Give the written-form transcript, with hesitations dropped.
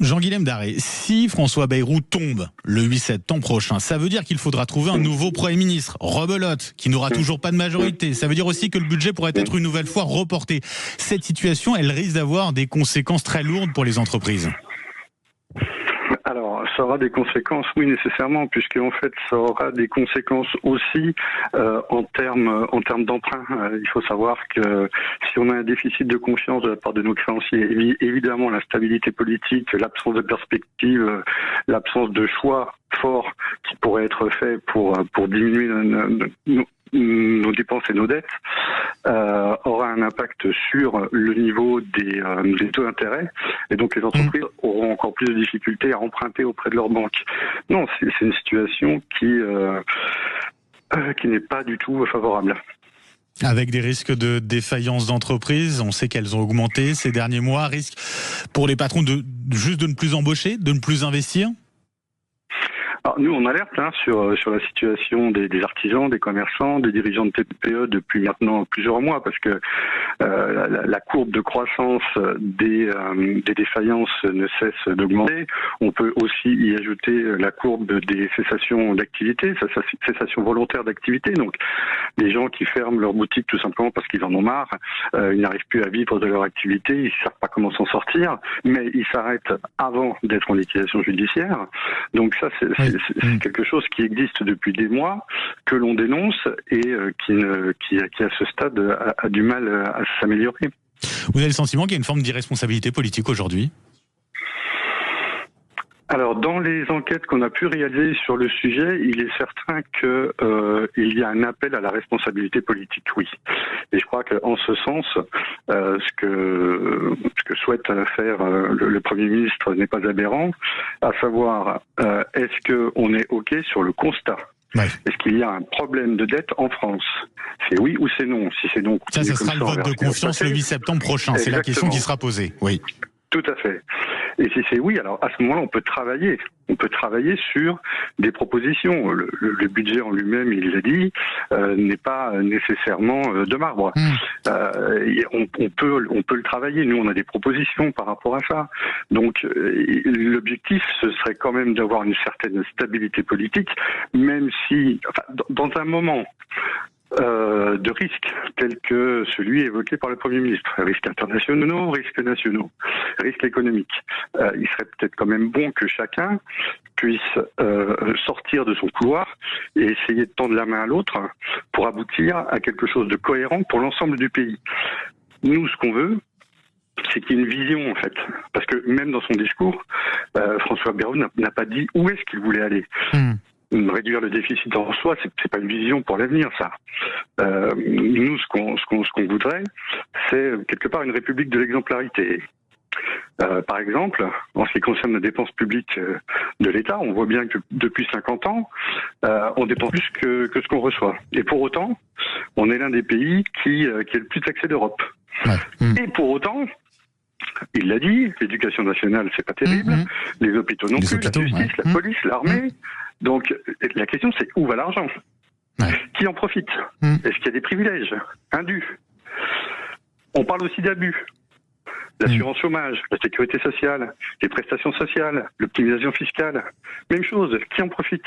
Jean-Guilhem Darré, si François Bayrou tombe le 8 septembre prochain, ça veut dire qu'il faudra trouver un nouveau Premier ministre, rebelote, qui n'aura toujours pas de majorité. Ça veut dire aussi que le budget pourrait être une nouvelle fois reporté. Cette situation, elle risque d'avoir des conséquences très lourdes pour les entreprises. Alors, ça aura des conséquences, oui, nécessairement, puisque en fait, ça aura des conséquences aussi en termes d'emprunt. Il faut savoir que si on a un déficit de confiance de la part de nos créanciers, évidemment, l'instabilité politique, l'absence de perspective, l'absence de choix forts qui pourraient être faits pour diminuer nos dépenses et nos dettes, aura un impact sur le niveau des taux d'intérêt, et donc les entreprises auront encore plus de difficultés à emprunter auprès de leurs banques. Non, c'est une situation qui n'est pas du tout favorable. Avec des risques de défaillance d'entreprise, on sait qu'elles ont augmenté ces derniers mois. Risque pour les patrons de ne plus embaucher, de ne plus investir? Alors nous, on alerte sur la situation des artisans, des commerçants, des dirigeants de TPE depuis maintenant plusieurs mois, parce que la courbe de croissance des défaillances ne cesse d'augmenter. On peut aussi y ajouter la courbe des cessations d'activité, cessation volontaire d'activité. Donc les gens qui ferment leur boutique tout simplement parce qu'ils en ont marre, ils n'arrivent plus à vivre de leur activité, ils ne savent pas comment s'en sortir, mais ils s'arrêtent avant d'être en liquidation judiciaire. Donc ça, c'est quelque chose qui existe depuis des mois, que l'on dénonce et qui à ce stade a du mal à s'améliorer. Vous avez le sentiment qu'il y a une forme d'irresponsabilité politique aujourd'hui ? Alors, dans les enquêtes qu'on a pu réaliser sur le sujet, il est certain qu'il y a un appel à la responsabilité politique, oui. Et je crois qu'en ce sens, ce que souhaite faire le Premier ministre n'est pas aberrant, à savoir, est-ce qu'on est OK sur le constat ? Ouais. Est-ce qu'il y a un problème de dette en France ? C'est oui ou c'est non ? Si c'est non, ça sera le vote de confiance le 8 septembre prochain. C'est la question qui sera posée. Oui. Tout à fait. Et si c'est oui, alors à ce moment-là, on peut travailler. On peut travailler sur des propositions. Le budget en lui-même, il l'a dit, n'est pas nécessairement de marbre. On peut le travailler. Nous, on a des propositions par rapport à ça. Donc, l'objectif, ce serait quand même d'avoir une certaine stabilité politique, même si, dans un moment de risques tels que celui évoqué par le Premier ministre, risques internationaux, risques nationaux, risques économiques. Il serait peut-être quand même bon que chacun puisse sortir de son couloir et essayer de tendre la main à l'autre pour aboutir à quelque chose de cohérent pour l'ensemble du pays. Nous, ce qu'on veut, c'est qu'il y ait une vision, en fait. Parce que même dans son discours, François Bayrou n'a pas dit où est-ce qu'il voulait aller. Réduire le déficit en soi, c'est pas une vision pour l'avenir, ça. Nous, ce qu'on voudrait, c'est quelque part une république de l'exemplarité. Par exemple, en ce qui concerne la dépense publique de l'État, on voit bien que depuis 50 ans, on dépense plus que ce qu'on reçoit. Et pour autant, on est l'un des pays qui est le plus taxé d'Europe. Et pour autant, il l'a dit, l'éducation nationale, c'est pas terrible, les hôpitaux non plus, la justice, la police, l'armée. Donc, la question, c'est où va l'argent ? Qui en profite ? Est-ce qu'il y a des privilèges indus ? On parle aussi d'abus. L'assurance chômage, la sécurité sociale, les prestations sociales, l'optimisation fiscale. Même chose, qui en profite ?